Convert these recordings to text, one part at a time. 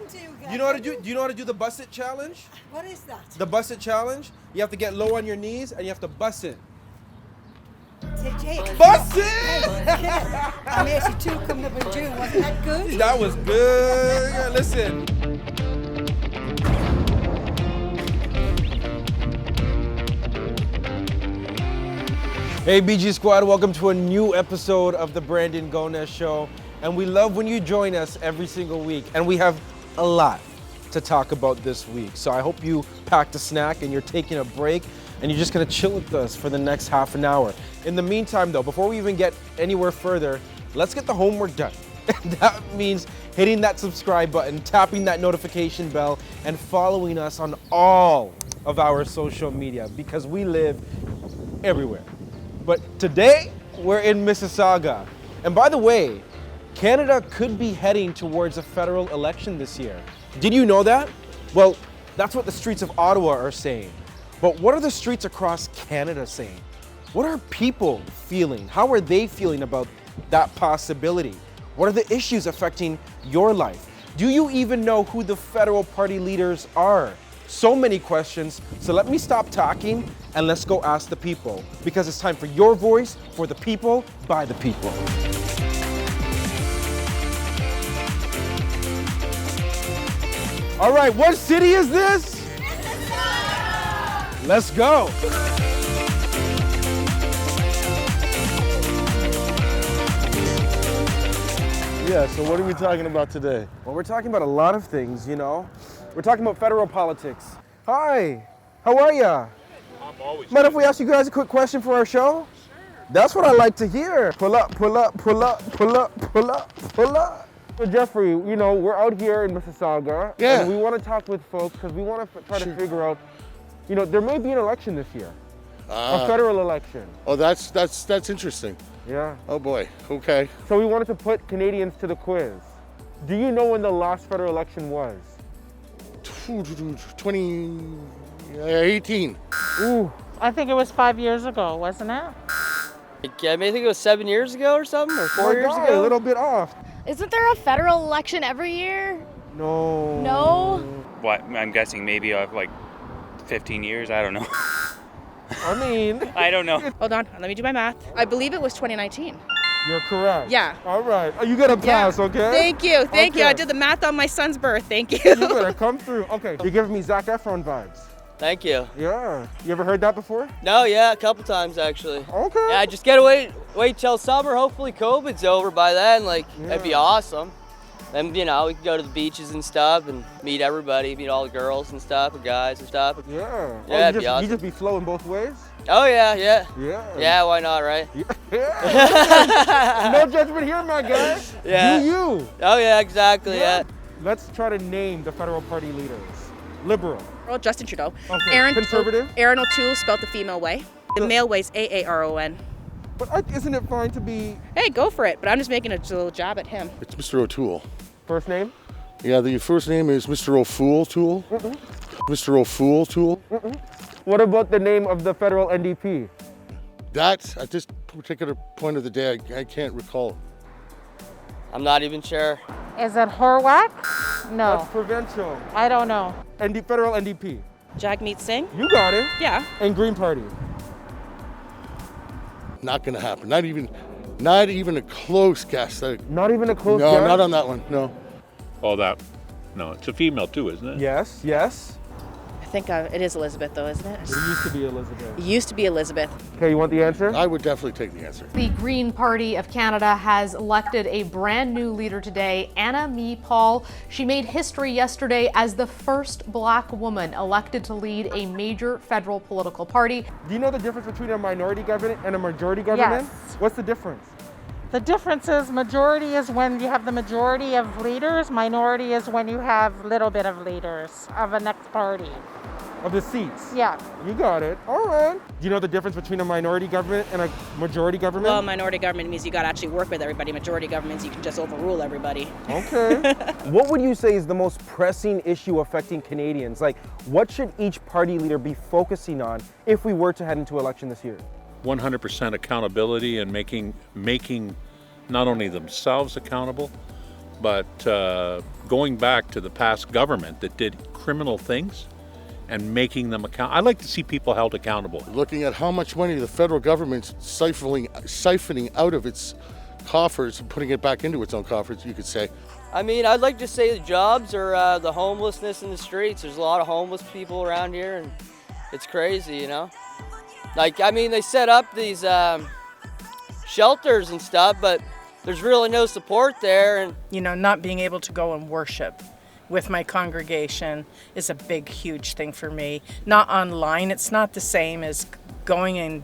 to you guys. You know how to do? Do you know how to do the bust it challenge? What is that? The bust it challenge. You have to get low on your knees and you have to bust it. Bust it! I'm 82 coming up in June. Wasn't that good? That was good. Listen. Hey BG Squad, welcome to a new episode of the Brandon Gonez Show. And we love when you join us every single week. And we have a lot to talk about this week. So I hope you packed a snack and you're taking a break and you're just gonna chill with us for the next half an hour. In the meantime though, before we even get anywhere further, let's get the homework done. And that means hitting that subscribe button, tapping that notification bell, and following us on all of our social media because we live everywhere. But today, we're in Mississauga. And by the way, Canada could be heading towards a federal election this year. Did you know that? Well, that's what the streets of Ottawa are saying. But what are the streets across Canada saying? What are people feeling? How are they feeling about that possibility? What are the issues affecting your life? Do you even know who the federal party leaders are? So many questions, so let me stop talking and let's go ask the people, because it's time for your voice, for the people, by the people. All right, what city is this? Mississauga! Let's go. Yeah, so what are we talking about today? Well, we're talking about a lot of things, you know. We're talking about federal politics. Hi, how are ya? I'm always. Mind if we ask you guys a quick question for our show? Sure. That's what I like to hear. Pull up, pull up, pull up, pull up, pull up, pull up. So Jeffrey, you know, we're out here in Mississauga. Yeah. And we want to talk with folks because we want to try to figure out, you know, there may be an election this year. A federal election. Oh, that's interesting. Yeah. Oh boy, okay. So we wanted to put Canadians to the quiz. Do you know when the last federal election was? 2018. Ooh. I think it was 5 years ago, wasn't it? I think it was 7 years ago or something, or 4 years God, ago. a little bit off. Isn't there a federal election every year? No. No? What? I'm guessing maybe like 15 years. I don't know. I mean, I don't know. Hold on, let me do my math. I believe it was 2019. you're correct. Yeah. All right. You get a pass, okay? Thank you, thank you. Okay. I did the math on my son's birth. Thank you. You better come through. Okay. You're giving me Zac Efron vibes. Thank you. Yeah. You ever heard that before? No, yeah, a couple times actually. Okay. Yeah, just gotta wait till summer. Hopefully COVID's over by then. That'd be awesome. Then, you know, we can go to the beaches and stuff and meet everybody, meet all the girls and stuff, and guys and stuff. Yeah. Yeah, you it'd be awesome. You just be flowing both ways? Oh, yeah. Yeah. Yeah, why not, right? Yeah. No judgment here, my guy. Yeah. Do you? Oh, yeah, exactly, yeah. Let's try to name the federal party leaders. Liberal. Well, Justin Trudeau. Okay. Conservative. Aaron O'Toole spelled the female way. The male way is Aaron. But isn't it fine to be Hey, go for it. But I'm just making a little jab at him. It's Mr. O'Toole. first name? Yeah, the first name is Mr. O'Fool Toole. Mr. O'Fool Toole. What about the name of the federal NDP? That, at this particular point of the day, I can't recall. I'm not even sure. Is it Horwath? No, That's provincial. I don't know. Federal NDP. Jagmeet Singh. You got it. Yeah. And Green Party. Not gonna happen. Not even a close guess. Not even a close No, guess? not on that one. No. Oh, no, it's a female too, isn't it? Yes, yes. I think it is Elizabeth, though, isn't it? It used to be Elizabeth. It used to be Elizabeth. Okay, you want the answer? I would definitely take the answer. The Green Party of Canada has elected a brand new leader today, Anna Mee Paul. She made history yesterday as the first Black woman elected to lead a major federal political party. Do you know the difference between a minority government and a majority government? Yes. What's the difference? The difference is majority is when you have the majority of leaders, minority is when you have little bit of leaders of a next party. Of the seats? Yeah. You got it. All right. Do you know the difference between a minority government and a majority government? Well, minority government means you got to actually work with everybody. Majority government means you can just overrule everybody. Okay. What would you say is the most pressing issue affecting Canadians? Like, what should each party leader be focusing on if we were to head into election this year? 100% accountability and making not only themselves accountable, but going back to the past government that did criminal things and making them account. I like to see people held accountable. Looking at how much money the federal government's siphoning out of its coffers and putting it back into its own coffers, you could say. I mean, I'd like to say the jobs or the homelessness in the streets. There's a lot of homeless people around here, and it's crazy, you know? Like, I mean, they set up these shelters and stuff, but there's really no support there. And you know, not being able to go and worship with my congregation is a big, huge thing for me. Not online, it's not the same as going in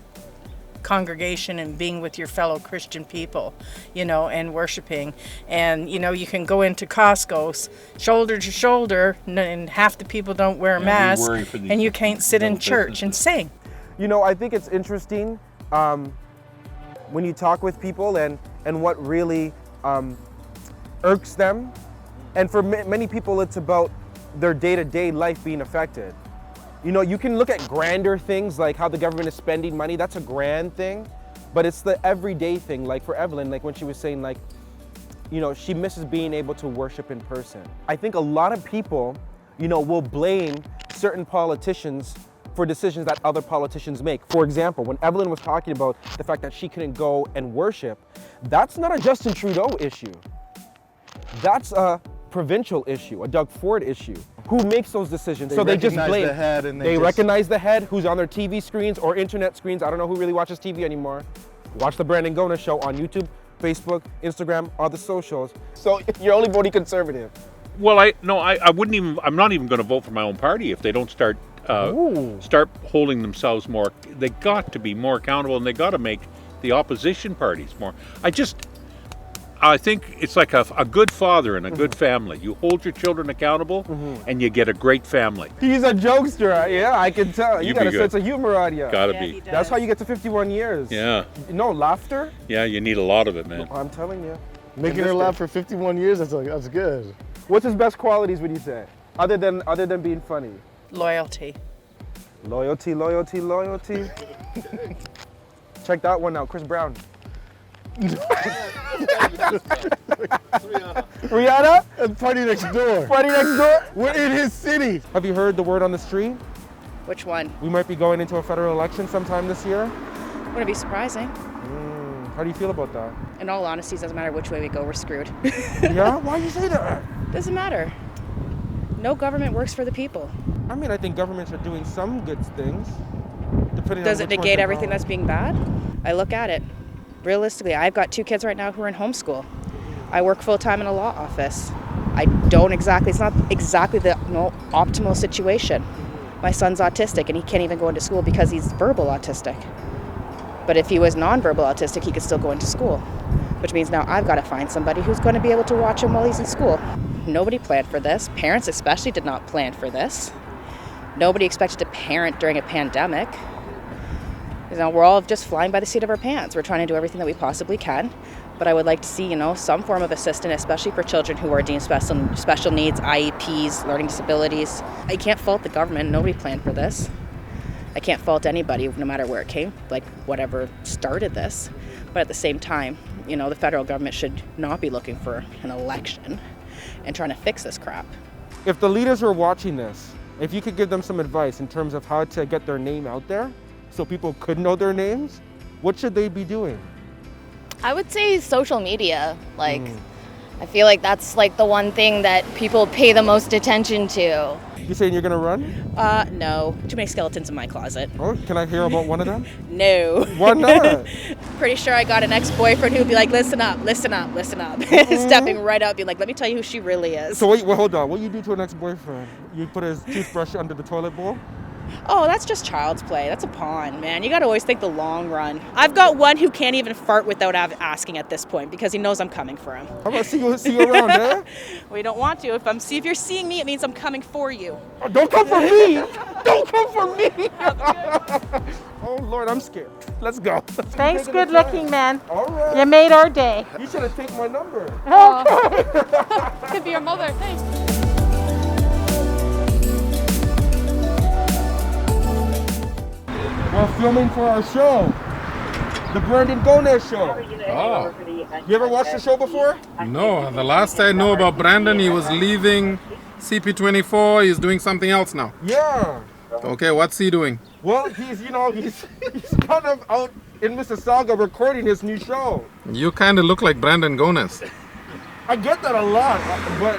congregation and being with your fellow Christian people, you know, and worshiping. And, you know, you can go into Costco's shoulder to shoulder and half the people don't wear a mask and you can't sit in church and sing. You know, I think it's interesting when you talk with people and what really irks them. And for many people, it's about their day-to-day life being affected. You know, you can look at grander things like how the government is spending money. That's a grand thing, but it's the everyday thing. Like for Evelyn, like when she was saying, like, you know, she misses being able to worship in person. I think a lot of people, you know, will blame certain politicians for decisions that other politicians make. For example, when Evelyn was talking about the fact that she couldn't go and worship, that's not a Justin Trudeau issue. That's a provincial issue, a Doug Ford issue. Who makes those decisions? So they just blame the head and they recognize the head who's on their TV screens or internet screens. I don't know who really watches TV anymore. Watch the Brandon Gonez Show on YouTube, Facebook, Instagram, all the socials. So you're only voting Conservative. Well, wouldn't even. I'm not even going to vote for my own party if they don't start holding themselves more. They got to be more accountable, and they got to make the opposition parties more. I think it's like a good father and a good family. You hold your children accountable, and you get a great family. He's a jokester, yeah, I can tell. You got a sense of humor on you. Gotta be. That's how you get to 51 years. Yeah. No, laughter? Yeah, you need a lot of it, man. I'm telling you. Making her laugh for 51 years, that's good. What's his best qualities, would you say? Other than being funny? Loyalty. Loyalty, loyalty, loyalty. Check that one out, Chris Brown. Rihanna? And Party Next Door. Party Next Door? We're in his city. Have you heard the word on the street? Which one? We might be going into a federal election sometime this year. Wouldn't it be surprising? How do you feel about that? In all honesty, it doesn't matter which way we go, we're screwed. Yeah? Why do you say that? Doesn't matter. No government works for the people. I mean, I think governments are doing some good things. Does it negate everything that's being bad? I look at it. Realistically, I've got 2 kids right now who are in homeschool. I work full-time in a law office. It's not exactly the optimal situation. My son's autistic and he can't even go into school because he's verbal autistic. But if he was non-verbal autistic, he could still go into school, which means now I've got to find somebody who's going to be able to watch him while he's in school. Nobody planned for this. Parents especially did not plan for this. Nobody expected to parent during a pandemic. You know, we're all just flying by the seat of our pants. We're trying to do everything that we possibly can. But I would like to see, you know, some form of assistance, especially for children who are deemed special needs, IEPs, learning disabilities. I can't fault the government. Nobody planned for this. I can't fault anybody, no matter where it came, like whatever started this. But at the same time, you know, the federal government should not be looking for an election and trying to fix this crap. If the leaders were watching this, if you could give them some advice in terms of how to get their name out there so people could know their names, what should they be doing? I would say social media. I feel like that's like the one thing that people pay the most attention to. You saying you're gonna run? No. Too many skeletons in my closet. Oh, can I hear about one of them? No. Why not? Pretty sure I got an ex-boyfriend who'd be like, listen up, listen up, listen up. Stepping right up, be like, let me tell you who she really is. So wait, hold on. What do you do to an ex-boyfriend? You put his toothbrush under the toilet bowl? Oh, that's just child's play. That's a pawn, man. You gotta always think the long run. I've got one who can't even fart without asking at this point because he knows I'm coming for him. How about see you around, eh? We don't want to. If you're seeing me, it means I'm coming for you. Oh, don't come for me! Don't come for me! Oh Lord, I'm scared. Let's go. Thanks, good-looking man. All right. You made our day. You should have taken my number. Could be your mother. Thanks. We're filming for our show. The Brandon Gonez Show. Oh. You ever watched the show before? No, the last I know about Brandon, he was leaving CP24. He's doing something else now. Yeah. Okay, what's he doing? Well, he's kind of out in Mississauga recording his new show. You kind of look like Brandon Gonez. I get that a lot, but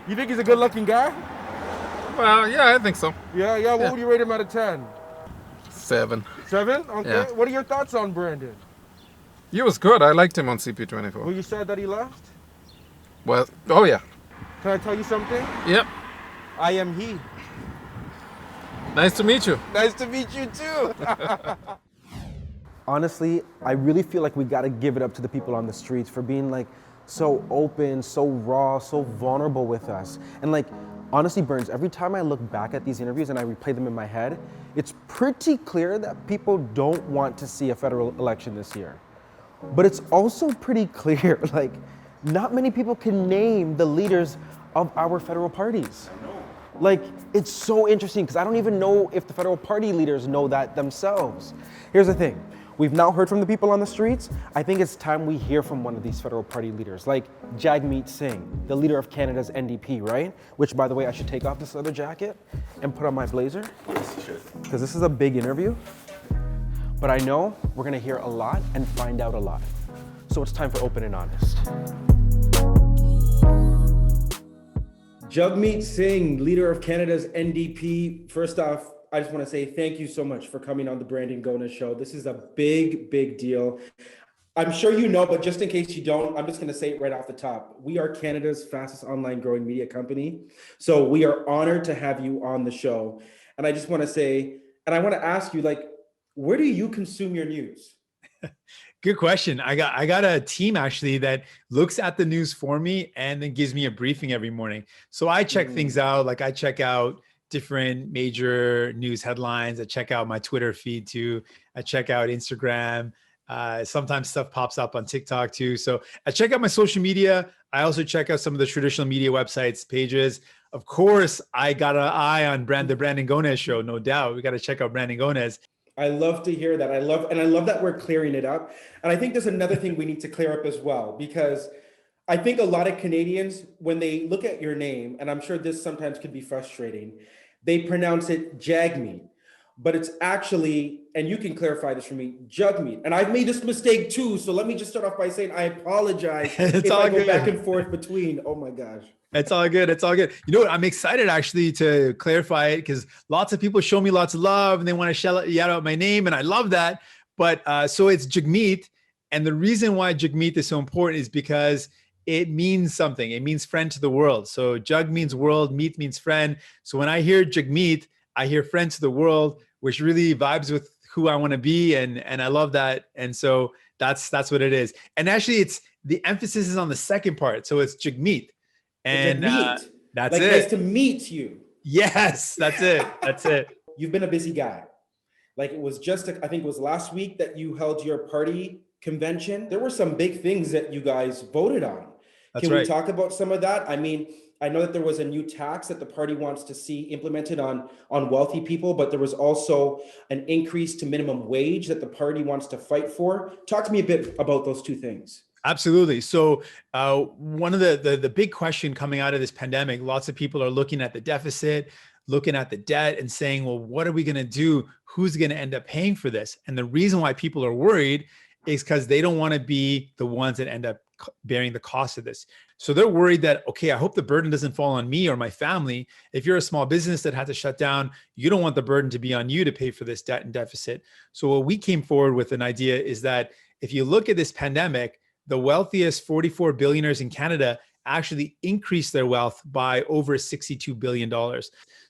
you think he's a good-looking guy? Well, yeah, I think so. Yeah. What would you rate him out of 10? 7. 7? Okay. Yeah. What are your thoughts on Brandon? He was good. I liked him on CP24. Were you sad that he left? Well, oh yeah. Can I tell you something? Yep. I am he. Nice to meet you. Nice to meet you too. Honestly, I really feel like we gotta give it up to the people on the streets for being like so open, so raw, so vulnerable with us. And like, honestly, Burns, every time I look back at these interviews and I replay them in my head, it's pretty clear that people don't want to see a federal election this year. But it's also pretty clear, like, not many people can name the leaders of our federal parties. Like, it's so interesting because I don't even know if the federal party leaders know that themselves. Here's the thing. We've now heard from the people on the streets. I think it's time we hear from one of these federal party leaders, like Jagmeet Singh, the leader of Canada's NDP, right? Which, by the way, I should take off this leather jacket and put on my blazer. Because this is a big interview. But I know we're gonna hear a lot and find out a lot. So it's time for Open and Honest. Jagmeet Singh, leader of Canada's NDP. First off, I just want to say thank you so much for coming on the Brandon Gonez Show. This is a big, big deal. I'm sure you know, but just in case you don't, I'm just going to say it right off the top. We are Canada's fastest online growing media company. So we are honored to have you on the show. And I just want to say, and I want to ask you, like, where do you consume your news? Good question. I got a team actually that looks at the news for me and then gives me a briefing every morning. So I check things out. Like I check out different major news headlines. I check out my Twitter feed too. I check out Instagram. Sometimes stuff pops up on TikTok too. So I check out my social media. I also check out some of the traditional media websites, pages. Of course, I got an eye on the Brandon Gonez Show, no doubt. We got to check out Brandon Gonez. I love to hear that. I love that we're clearing it up. And I think there's another thing we need to clear up as well, because I think a lot of Canadians, when they look at your name, and I'm sure this sometimes could be frustrating, they pronounce it Jagmeet, but it's actually, and you can clarify this for me, Jagmeet. And I've made this mistake too. So let me just start off by saying I apologize if I go back and forth between. Oh my gosh. It's all good. It's all good. You know what? I'm excited actually to clarify it because lots of people show me lots of love and they want to shout out my name. And I love that. But so it's Jagmeet. And the reason why Jagmeet is so important is because it means something. It means friend to the world. So Jug means world, meet means friend. So when I hear Jagmeet, I hear friend to the world, which really vibes with who I want to be. And I love that. And so that's what it is. And actually it's the emphasis is on the second part. So it's Jagmeet. And that's like, it. Nice to meet you. Yes, that's it. That's it. You've been a busy guy. Like it was just, I think it was last week that you held your party convention. There were some big things that you guys voted on. Can we talk about some of that? I mean, I know that there was a new tax that the party wants to see implemented on wealthy people, but there was also an increase to minimum wage that the party wants to fight for. Talk to me a bit about those two things. Absolutely. So one of the big question coming out of this pandemic, lots of people are looking at the deficit, looking at the debt and saying, well, what are we going to do? Who's going to end up paying for this? And the reason why people are worried is because they don't want to be the ones that end up bearing the cost of this. So they're worried that, okay, I hope the burden doesn't fall on me or my family. If you're a small business that had to shut down, you don't want the burden to be on you to pay for this debt and deficit. So what we came forward with an idea is that if you look at this pandemic, the wealthiest 44 billionaires in Canada actually increased their wealth by over $62 billion.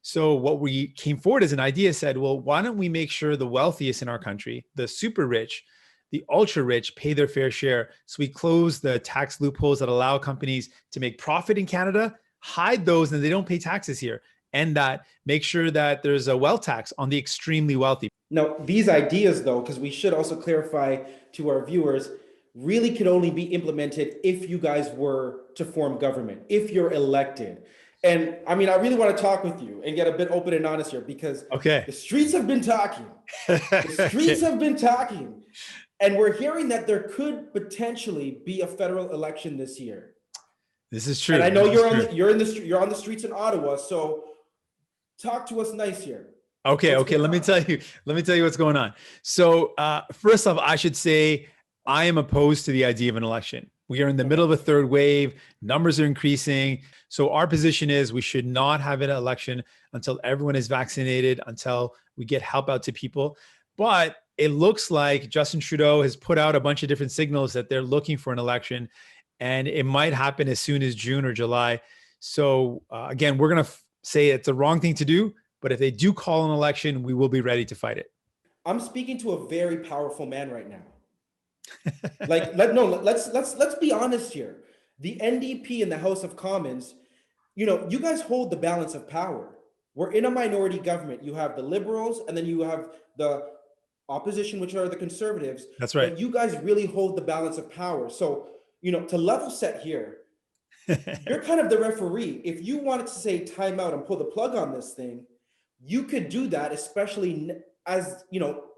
So what we came forward as an idea said, well, why don't we make sure the wealthiest in our country, the super rich, the ultra rich pay their fair share. So we close the tax loopholes that allow companies to make profit in Canada, hide those and they don't pay taxes here. And that make sure that there's a wealth tax on the extremely wealthy. Now, these ideas though, because we should also clarify to our viewers, really could only be implemented if you guys were to form government, if you're elected. And I mean, I really want to talk with you and get a bit open and honest here because Okay. the streets have been talking. The streets have been talking. And we're hearing that there could potentially be a federal election this year. This is true. And I know This is true. you're on the streets in Ottawa, so talk to us nice here. Okay, What's okay. going Let me tell you what's going on. So first off, I should say I am opposed to the idea of an election. We are in the middle of a third wave. Numbers are increasing. So our position is we should not have an election until everyone is vaccinated, until we get help out to people. But it looks like Justin Trudeau has put out a bunch of different signals that they're looking for an election, and it might happen as soon as June or July. So again, we're going to say it's the wrong thing to do, but if they do call an election, we will be ready to fight it. I'm speaking to a very powerful man right now. Let's be honest here. The NDP in the House of Commons, you guys hold the balance of power. We're in a minority government. You have the Liberals, and then you have the opposition, which are the Conservatives. That's right. But you guys really hold the balance of power. So, to level set here, you're kind of the referee. If you wanted to say timeout and pull the plug on this thing, you could do that, especially as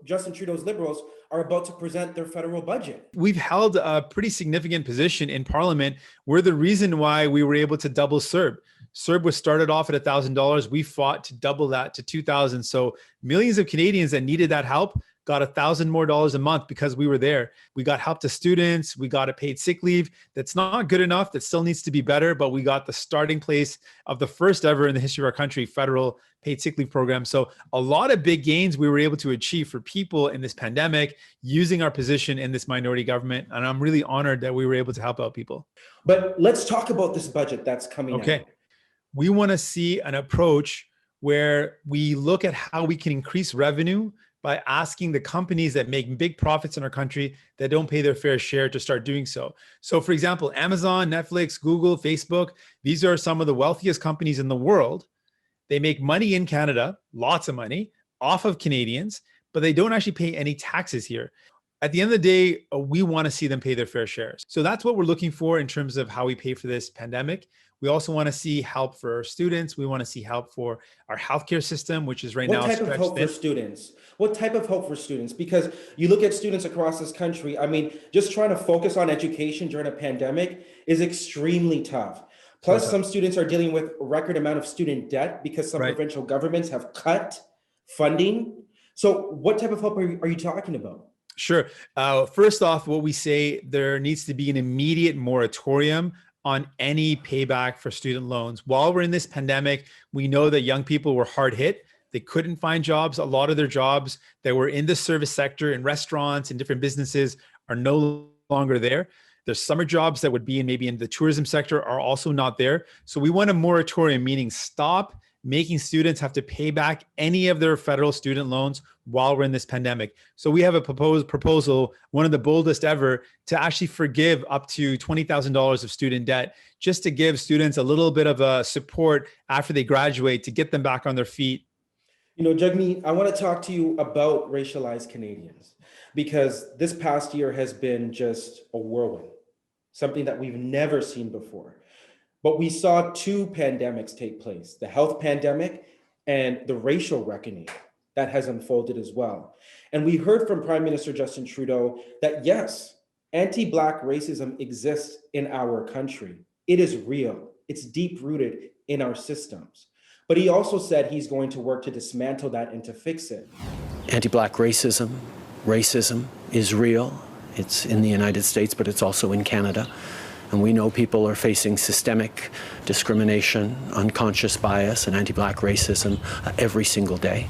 Justin Trudeau's Liberals are about to present their federal budget. We've held a pretty significant position in Parliament. We're the reason why we were able to double CERB. CERB was started off at $1,000. We fought to double that to $2,000. So millions of Canadians that needed that help got $1,000 more a month because we were there. We got help to students. We got a paid sick leave. That's not good enough. That still needs to be better, but we got the starting place of the first ever in the history of our country federal paid sick leave program. So a lot of big gains we were able to achieve for people in this pandemic using our position in this minority government. And I'm really honored that we were able to help out people. But let's talk about this budget that's coming out. Okay. We want to see an approach where we look at how we can increase revenue by asking the companies that make big profits in our country that don't pay their fair share to start doing so. So for example, Amazon, Netflix, Google, Facebook, these are some of the wealthiest companies in the world. They make money in Canada, lots of money, off of Canadians, but they don't actually pay any taxes here. At the end of the day, we want to see them pay their fair shares. So that's what we're looking for in terms of how we pay for this pandemic. We also want to see help for our students. We want to see help for our healthcare system, which is right now stretched thin. What type of hope for students? What type of hope for students? Because you look at students across this country, I mean, just trying to focus on education during a pandemic is extremely tough. Plus, some students are dealing with a record amount of student debt because some provincial governments have cut funding. So what type of hope are you talking about? Sure. First off, what we say, there needs to be an immediate moratorium on any payback for student loans. While we're in this pandemic, we know that young people were hard hit. They couldn't find jobs. A lot of their jobs that were in the service sector, in restaurants, and different businesses are no longer there. There's summer jobs that would be in maybe in the tourism sector are also not there. So we want a moratorium, meaning stop making students have to pay back any of their federal student loans while we're in this pandemic. So we have a proposal, one of the boldest ever, to actually forgive up to $20,000 of student debt, just to give students a little bit of a support after they graduate to get them back on their feet. Jagmeet, I want to talk to you about racialized Canadians, because this past year has been just a whirlwind, something that we've never seen before. But we saw two pandemics take place, the health pandemic and the racial reckoning that has unfolded as well. And we heard from Prime Minister Justin Trudeau that yes, anti-Black racism exists in our country. It is real. It's deep-rooted in our systems. But he also said he's going to work to dismantle that and to fix it. Anti-Black racism is real. It's in the United States, but it's also in Canada. And we know people are facing systemic discrimination, unconscious bias, and anti-Black racism every single day.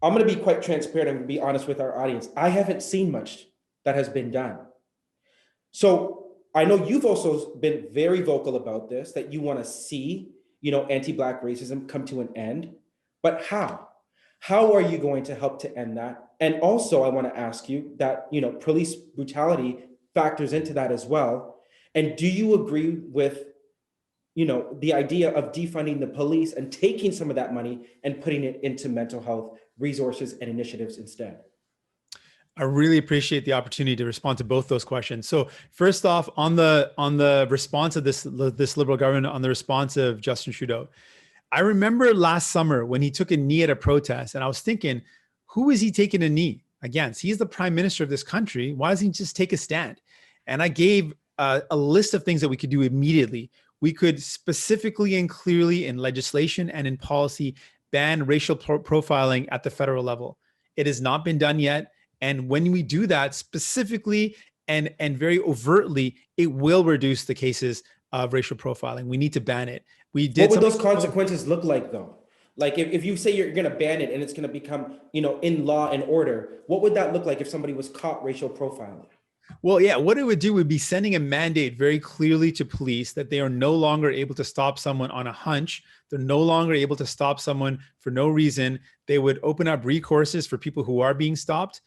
I'm going to be quite transparent and be honest with our audience. I haven't seen much that has been done. So I know you've also been very vocal about this, that you want to see, anti-Black racism come to an end. But how? How are you going to help to end that? And also, I want to ask you that, police brutality factors into that as well. And do you agree with, the idea of defunding the police and taking some of that money and putting it into mental health resources and initiatives instead? I really appreciate the opportunity to respond to both those questions. So first off, on the response of this Liberal government, on the response of Justin Trudeau, I remember last summer when he took a knee at a protest, and I was thinking, who is he taking a knee against? He's the prime minister of this country. Why doesn't he just take a stand? And I gave a list of things that we could do immediately. We could specifically and clearly in legislation and in policy ban racial profiling at the federal level. It has not been done yet. And when we do that specifically and very overtly, it will reduce the cases of racial profiling. We need to ban it. We did. What would those consequences look like, though? Like if you say you're going to ban it and it's going to become, in law and order, what would that look like if somebody was caught racial profiling? Well, yeah, what it would do would be sending a mandate very clearly to police that they are no longer able to stop someone on a hunch. They're no longer able to stop someone for no reason. They would open up recourses for people who are being stopped.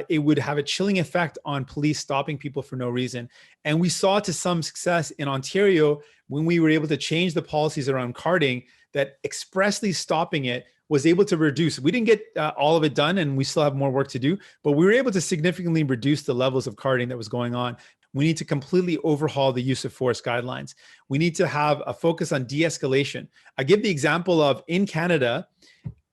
It would have a chilling effect on police stopping people for no reason. And we saw to some success in Ontario when we were able to change the policies around carding, that expressly stopping it was able to reduce. We didn't get all of it done, and we still have more work to do, but we were able to significantly reduce the levels of carding that was going on. We need to completely overhaul the use of force guidelines. We need to have a focus on de-escalation. I give the example of in Canada,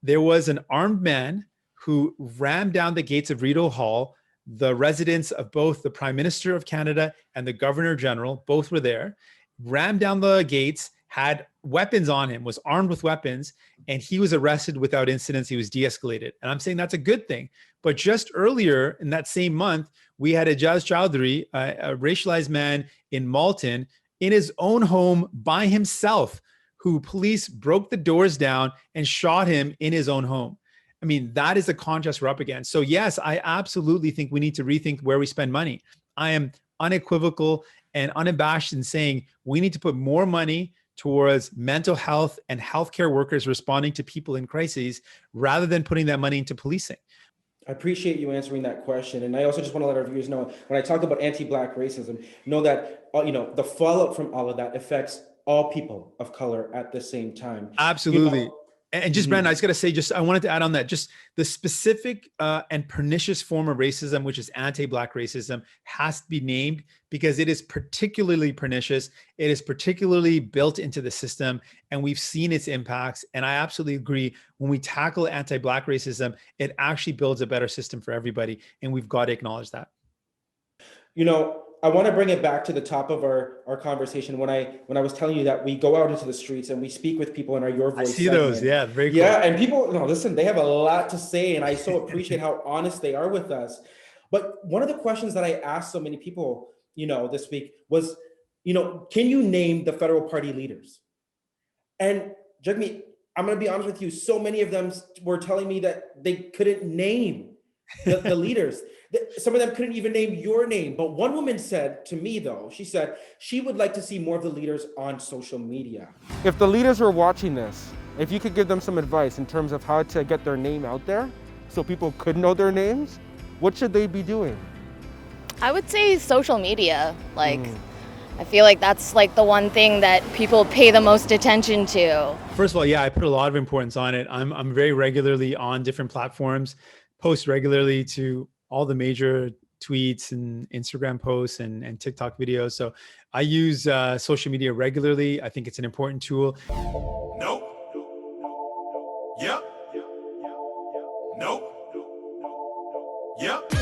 there was an armed man who rammed down the gates of Rideau Hall. The residence of both the Prime Minister of Canada and the Governor General, both were there, rammed down the gates, had weapons on him, was armed with weapons, and he was arrested without incidents. He was de-escalated. And I'm saying that's a good thing. But just earlier in that same month, we had Ijaz Chowdhury, a racialized man in Malton, in his own home by himself, who police broke the doors down and shot him in his own home. I mean, that is the contrast we're up against. So yes, I absolutely think we need to rethink where we spend money. I am unequivocal and unabashed in saying we need to put more money towards mental health and healthcare workers responding to people in crises rather than putting that money into policing. I appreciate you answering that question. And I also just want to let our viewers know, when I talk about anti-Black racism, know that, the fallout from all of that affects all people of color at the same time. Absolutely. And just, Brandon, I just got to say, I wanted to add on that, just the specific and pernicious form of racism, which is anti-Black racism, has to be named because it is particularly pernicious. It is particularly built into the system, and we've seen its impacts. And I absolutely agree. When we tackle anti-Black racism, it actually builds a better system for everybody. And we've got to acknowledge that. I want to bring it back to the top of our conversation when I was telling you that we go out into the streets and we speak with people in our Your Voice I see segment. those, yeah, very cool. Yeah, and people, listen, they have a lot to say, and I so appreciate how honest they are with us. But one of the questions that I asked so many people, this week was, can you name the federal party leaders? And Jagmeet, I'm going to be honest with you, so many of them were telling me that they couldn't name the leaders. Some of them couldn't even name your name. But one woman said to me, though, she said she would like to see more of the leaders on social media. If the leaders were watching this, if you could give them some advice in terms of how to get their name out there so people could know their names, what should they be doing? I would say social media. I feel like that's the one thing that people pay the most attention to. First of all, yeah, I put a lot of importance on it. I'm very regularly on different platforms, post regularly to all the major tweets and Instagram posts and TikTok videos. So I use social media regularly. I think it's an important tool. Nope. Yep. Nope. Yep.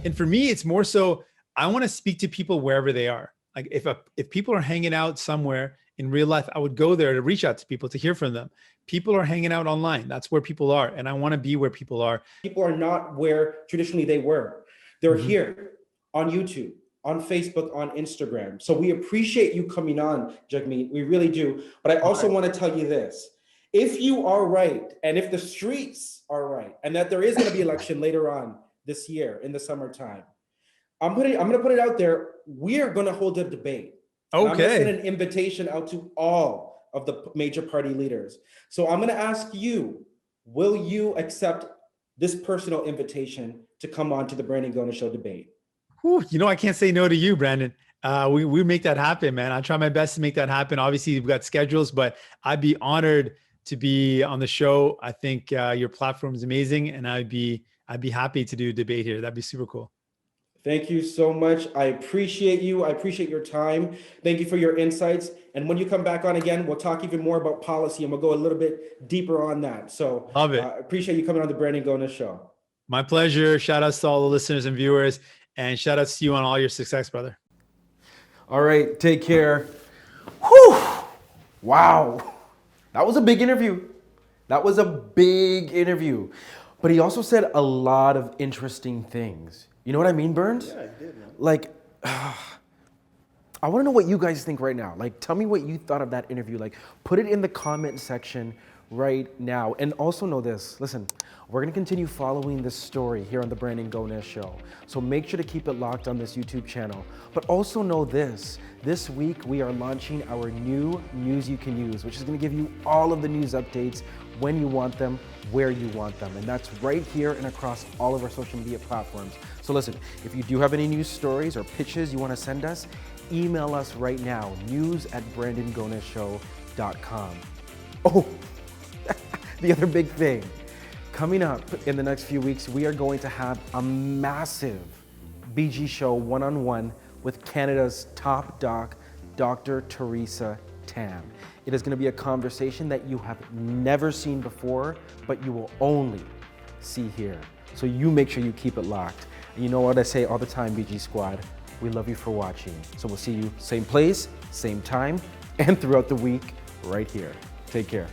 And for me, it's more so I want to speak to people wherever they are. Like if people are hanging out somewhere in real life, I would go there to reach out to people, to hear from them. People are hanging out online. That's where people are. And I want to be where people are. People are not where traditionally they were. They're here on YouTube, on Facebook, on Instagram. So we appreciate you coming on, Jagmeet. We really do. But I also want to tell you this. If you are right, and if the streets are right, and that there is going to be election later on this year in the summertime, I'm going to put it out there. We are going to hold a debate. Okay. I'm going to send an invitation out to all of the major party leaders. So I'm going to ask you, will you accept this personal invitation to come on to the Brandon Gonez Show debate? Whew, I can't say no to you, Brandon. We make that happen, man. I try my best to make that happen. Obviously, we've got schedules, but I'd be honored to be on the show. I think your platform is amazing, and I'd be happy to do a debate here. That'd be super cool. Thank you so much. I appreciate you. I appreciate your time. Thank you for your insights. And when you come back on again, we'll talk even more about policy, and we'll go a little bit deeper on that. So Love it. I appreciate you coming on the Brandon Gonez Show. My pleasure. Shout outs to all the listeners and viewers, and shout outs to you on all your success, brother. All right, take care. Whew. Wow. That was a big interview. That was a big interview. But he also said a lot of interesting things. You know what I mean, Burns? Yeah, I did, man. Like, I want to know what you guys think right now. Like, tell me what you thought of that interview. Like, put it in the comment section right now. And also know this, listen, we're going to continue following this story here on the Brandon Gonez Show. So make sure to keep it locked on this YouTube channel. But also know this week we are launching our new News You Can Use, which is going to give you all of the news updates when you want them, where you want them. And that's right here and across all of our social media platforms. So listen, if you do have any news stories or pitches you want to send us, email us right now, news@brandongonezshow.com. Oh, the other big thing. Coming up in the next few weeks, we are going to have a massive BG show one-on-one with Canada's top doc, Dr. Teresa Tam. It is going to be a conversation that you have never seen before, but you will only see here. So you make sure you keep it locked. And you know what I say all the time, BG Squad? We love you for watching. So we'll see you same place, same time, and throughout the week right here. Take care.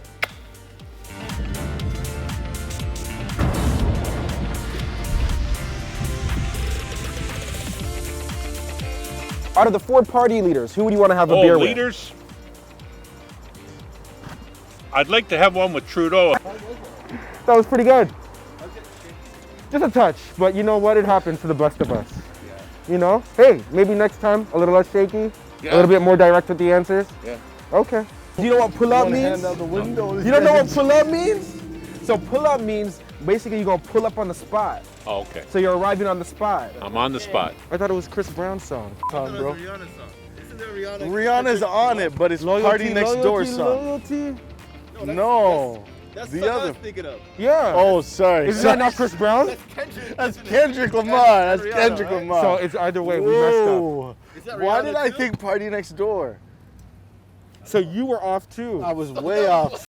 Out of the 4 party leaders, who would you want to have a beer with? Leaders? I'd like to have one with Trudeau. That was pretty good. Just a touch, but you know what? It happens to the best of us. You know? Hey, maybe next time a little less shaky, a little bit more direct with the answers. Yeah. Okay. Do you know what pull up means? Hand out the window. You don't know what pull up means? So pull up means basically you're gonna pull up on the spot. Oh, okay. So you're arriving on the spot. I'm on the spot. I thought it was Chris Brown's song. Bro. Rihanna's on it, but it's Party Next Door song. Loyalty. No. That's the the other. I was thinking of. Yeah. Oh, sorry. Isn't that not Chris Brown? That's Kendrick Lamar. That's Kendrick Lamar. So it's either way, we messed up. Why did I think Party Next Door? So you were off too. I was way off.